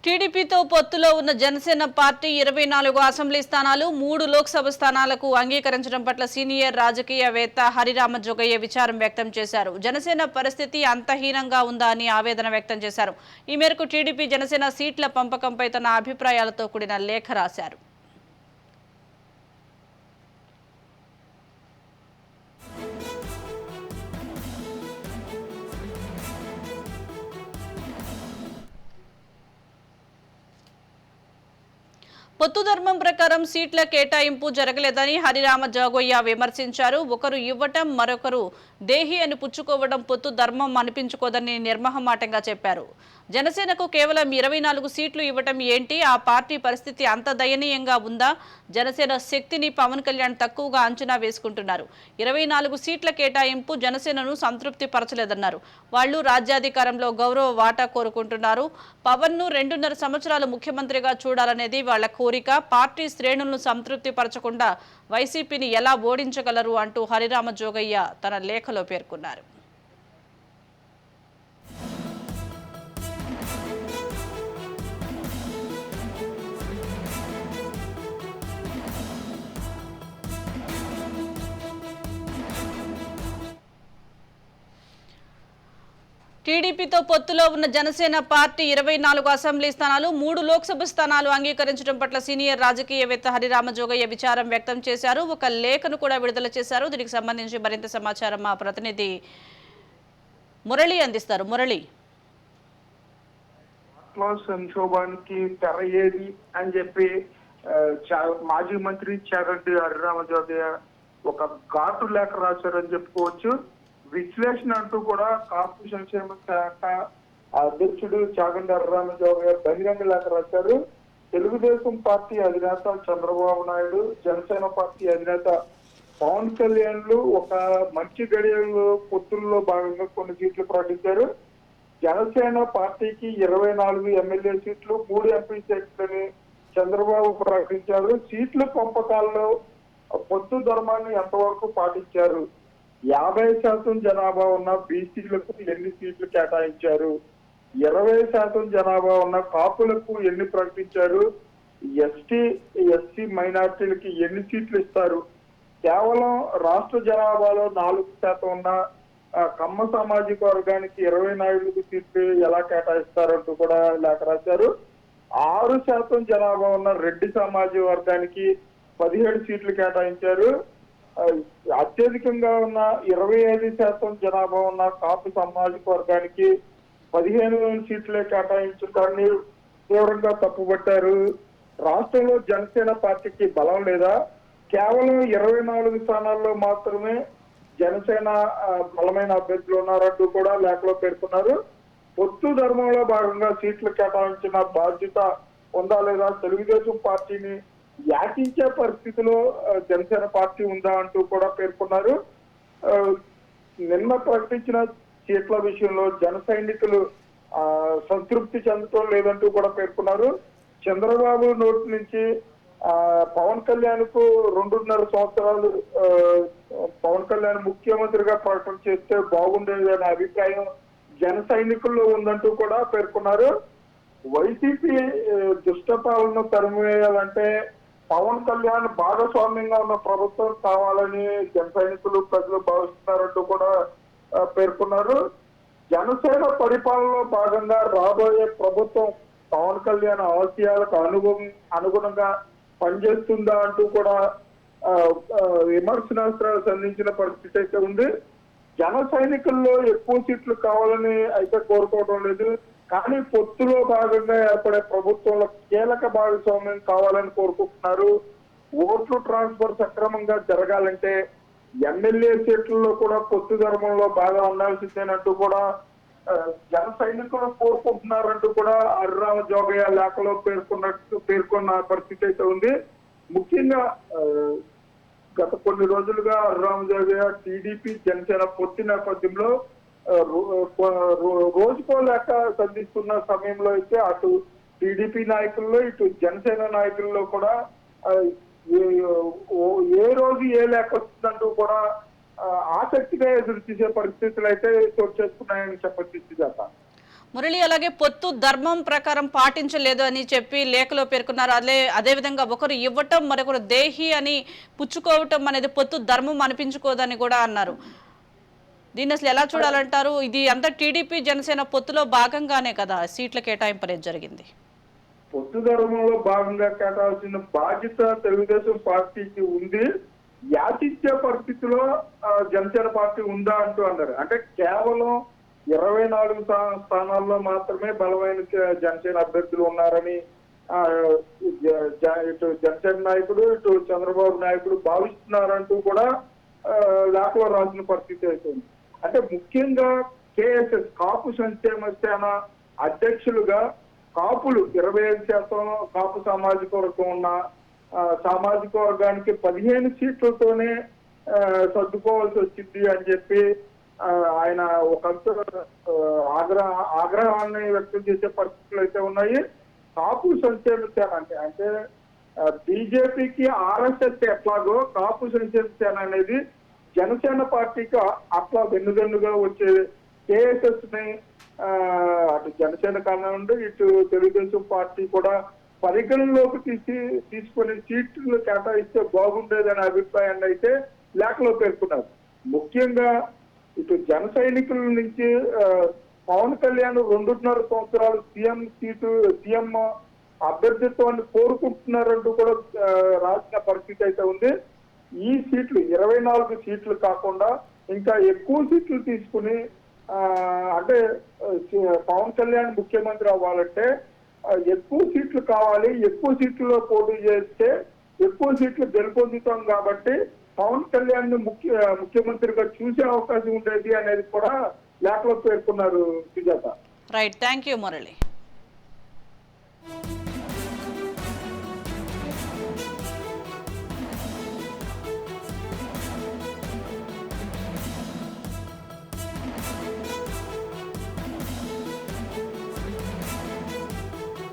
టీడీపీతో పొత్తులో ఉన్న జనసేన పార్టీ 24 అసెంబ్లీ స్థానాలు 3 లోక్సభ స్థానాలకు అంగీకరించడం పట్ల సీనియర్ రాజకీయవేత్త హరిరామ జోగయ్య విచారం వ్యక్తం చేశారు. జనసేన పరిస్థితి అంతహీనంగా ఉందా అని ఆవేదన వ్యక్తం చేశారు. ఈ మేరకు టీడీపీ జనసేన సీట్ల పంపకంపై తన అభిప్రాయాలతో కూడిన లేఖ రాశారు. పొత్తు ధర్మం ప్రకారం సీట్ల కేటాయింపు జరగలేదని హరిరామ జోగయ్య విమర్శించారు. ఒకరు ఇవ్వటం మరొకరు దేహి అని పుచ్చుకోవడం పొత్తు ధర్మం అనిపించుకోదని నిర్మహమాటంగా చెప్పారు. జనసేనకు కేవలం 24 సీట్లు ఇవ్వటం ఏంటి? ఆ పార్టీ పరిస్థితి అంత దయనీయంగా ఉందా? జనసేన శక్తిని పవన్ కళ్యాణ్ తక్కువగా అంచనా వేసుకుంటున్నారు. 24 సీట్ల కేటాయింపు జనసేనను సంతృప్తి పరచలేదన్నారు. వాళ్లు రాజ్యాధికారంలో గౌరవ వాటా కోరుకుంటున్నారు. పవన్ ను 2.5 సంవత్సరాలు ముఖ్యమంత్రిగా చూడాలనేది వాళ్ల కోరిక. పార్టీ శ్రేణులను సంతృప్తి పరచకుండా వైసీపీని ఎలా ఓడించగలరు అంటూ హరిరామ జోగయ్య తన లేఖలో పేర్కొన్నారు. టీడీపీతో పొత్తులో ఉన్న జనసేన పార్టీ 24 అసెంబ్లీ స్థానాలు 3 లోక్సభ స్థానాలు అంగీకరించడం పట్ల సీనియర్ రాజకీయవేత్త హరిరామ జోగయ్య విచారం వ్యక్తం చేశారు. ఒక లేఖను కూడా విడుదల చేశారు. దీనికి సంబంధించి మరింత సమాచారం మా ప్రతినిధి మురళి అందిస్తారు. మురళి, సంక్షోభానికి తెర ఏది అని చెప్పి మాజీ మంత్రి చాగంటి హరిరామ జోగయ్య ఒక ఘాటు లేఖ రాశారని చెప్పుకోవచ్చు. విశ్లేషణ అంటూ కూడా కాపు సంక్షేమ శాఖ అధ్యక్షుడు చాగంటి హరిరామ జోగయ్య బహిరంగ లేఖ రాశారు. తెలుగుదేశం పార్టీ అధినేత చంద్రబాబు నాయుడు, జనసేన పార్టీ అధినేత పవన్ కళ్యాణ్లు ఒక మంచి గడియల్లో పొత్తుల్లో భాగంగా కొన్ని సీట్లు ప్రకటించారు. జనసేన పార్టీకి 24 ఎమ్మెల్యే సీట్లు, 3 ఎంపీ సీట్లని చంద్రబాబు ప్రకటించారు. సీట్ల పంపకాల్లో పొత్తు ధర్మాన్ని ఎంతవరకు పాటించారు? 50% జనాభా ఉన్న బీసీలకు ఎన్ని సీట్లు కేటాయించారు? 20% జనాభా ఉన్న కాపులకు ఎన్ని ప్రకటించారు? ఎస్సీ మైనార్టీలకి ఎన్ని సీట్లు ఇస్తారు? కేవలం రాష్ట్ర జనాభాలో 4% ఉన్న కమ్మ సామాజిక వర్గానికి 24 సీట్లు ఎలా కేటాయిస్తారంటూ కూడా లేఖ రాశారు. 6% జనాభా ఉన్న రెడ్డి సామాజిక వర్గానికి 17 సీట్లు కేటాయించారు. అత్యధికంగా ఉన్న 25% జనాభా ఉన్న కాపు సామాజిక వర్గానికి 15 సీట్లే కేటాయించడాన్ని తీవ్రంగా తప్పుపట్టారు. రాష్ట్రంలో జనసేన పార్టీకి బలం లేదా? కేవలం 24 స్థానాల్లో మాత్రమే జనసేన బలమైన అభ్యర్థులు ఉన్నారంటూ కూడా లేఖలో పేర్కొన్నారు. పొత్తు ధర్మంలో భాగంగా సీట్లు కేటాయించిన బాధ్యత ఉందా లేదా? తెలుగుదేశం పార్టీని యాచించే పరిస్థితిలో జనసేన పార్టీ ఉందా అంటూ కూడా పేర్కొన్నారు. నిన్న ప్రకటించిన సీట్ల విషయంలో జన సైనికులు సంతృప్తి చెందటం లేదంటూ కూడా పేర్కొన్నారు. చంద్రబాబు నోటి నుంచి పవన్ కళ్యాణ్ కు 2.5 సంవత్సరాలు పవన్ కళ్యాణ్ ముఖ్యమంత్రిగా ప్రకటన చేస్తే బాగుండేది అనే అభిప్రాయం జన సైనికుల్లో ఉందంటూ కూడా పేర్కొన్నారు. వైసీపీ దుష్టపాలన తరిమేయాలంటే పవన్ కళ్యాణ్ భాగస్వామ్యంగా ఉన్న ప్రభుత్వం కావాలని జన సైనికులు ప్రజలు భావిస్తున్నారంటూ కూడా పేర్కొన్నారు. జనసేన పరిపాలనలో భాగంగా రాబోయే ప్రభుత్వం పవన్ కళ్యాణ్ ఆశయాలకు అనుగుణంగా పనిచేస్తుందా అంటూ కూడా విమర్శనాస్త్రాలు సంధించిన పరిస్థితి అయితే ఉంది. జన సైనికుల్లో ఎక్కువ సీట్లు కావాలని అయితే కోరుకోవడం లేదు, కానీ పొత్తులో భాగంగా ఏర్పడే ప్రభుత్వంలో కీలక భాగస్వామ్యం కావాలని కోరుకుంటున్నారు. ఓట్లు ట్రాన్స్ఫర్ సక్రమంగా జరగాలంటే ఎమ్మెల్యే సీట్లలో కూడా పొత్తు ధర్మంలో బాగా ఉండాల్సిందేనంటూ కూడా జన సైనికులు కోరుకుంటున్నారంటూ కూడా హరిరామ జోగయ్య లేఖలో పేర్కొన్న పరిస్థితి అయితే ఉంది. ముఖ్యంగా గత కొన్ని రోజులుగా హరిరామ జోగయ్య టీడీపీ జనసేన పొత్తు నేపథ్యంలో రోజుకో లేక సంధిస్తున్న సమయంలో అయితే అటు టీడీపీ నాయకుల్లో ఇటు జనసేన నాయకుల్లో కూడా ఏ రోజు ఏ లేఖ వస్తుందంటూ కూడా ఆసక్తిగా ఎదురు చూసే పరిస్థితులు అయితే చోటు చేసుకున్నాయని చెప్పొచ్చు. మురళి, అలాగే పొత్తు ధర్మం ప్రకారం పాటించలేదు అని చెప్పి లేఖలో పేర్కొన్నారు. అదేవిధంగా ఒకరు ఇవ్వటం మరొకరు దేహి అని పుచ్చుకోవటం అనేది పొత్తు ధర్మం అనిపించుకోదని కూడా అన్నారు. దీన్ని అసలు ఎలా చూడాలంటారు? ఇది అంతా టీడీపీ జనసేన పొత్తులో భాగంగానే కదా సీట్ల కేటాయింపు అనేది జరిగింది. పొత్తు ధర్మంలో భాగంగా కేటాల్సిన బాధ్యత తెలుగుదేశం పార్టీకి ఉంది. యాచిత్య పరిస్థితిలో జనసేన పార్టీ ఉందా అంటూ అన్నారు. అంటే కేవలం 24 స్థానాల్లో మాత్రమే బలమైన జనసేన అభ్యర్థులు ఉన్నారని ఇటు జనసేన నాయకుడు ఇటు చంద్రబాబు నాయుడు భావిస్తున్నారంటూ కూడా లేఖలో రాసిన పరిస్థితి అవుతుంది. అంటే ముఖ్యంగా కేఎస్ఎస్ కాపు సంక్షేమ సేన అధ్యక్షులుగా కాపులు 25% కాపు సామాజిక వర్గం ఉన్న సామాజిక వర్గానికి 15 సీట్లతోనే సర్దుకోవాల్సి వచ్చింది అని చెప్పి ఆయన ఒకంత ఆగ్రహాన్ని వ్యక్తం చేసే పరిస్థితులు అయితే ఉన్నాయి. కాపు సంక్షేమ సేన అంటే బీజేపీకి ఆర్ఎస్ఎస్ ఎట్లాగో కాపు సంక్షేమ సేన అనేది జనసేన పార్టీకి అట్లా వెన్నుదన్నుగా వచ్చే కేఎస్ఎస్ ని అటు జనసేన కానివ్వండి ఇటు తెలుగుదేశం పార్టీ కూడా పరిగణలోకి తీసుకుని సీట్లు కేటాయిస్తే బాగుండేదనే అభిప్రాయాన్ని అయితే లేఖలో పేర్కొన్నారు. ముఖ్యంగా ఇటు జన సైనికుల నుంచి పవన్ కళ్యాణ్ 2.5 సంవత్సరాలు సీఎం అభ్యర్థిత్వాన్ని కోరుకుంటున్నారంటూ కూడా రాసిన పరిస్థితి అయితే ఉంది. ఈ సీట్లు 24 సీట్లు కాకుండా ఇంకా ఎక్కువ సీట్లు తీసుకుని అంటే పవన్ కళ్యాణ్ ముఖ్యమంత్రి అవ్వాలంటే ఎక్కువ సీట్లు కావాలి, ఎక్కువ సీట్లలో పోటీ చేస్తే ఎక్కువ సీట్లు గెలుపొందుతాం కాబట్టి పవన్ కళ్యాణ్ ని ముఖ్యమంత్రిగా చూసే అవకాశం ఉండేది అనేది కూడా లేఖలో పేర్కొన్నారు Sujatha. Right, thank you Murali.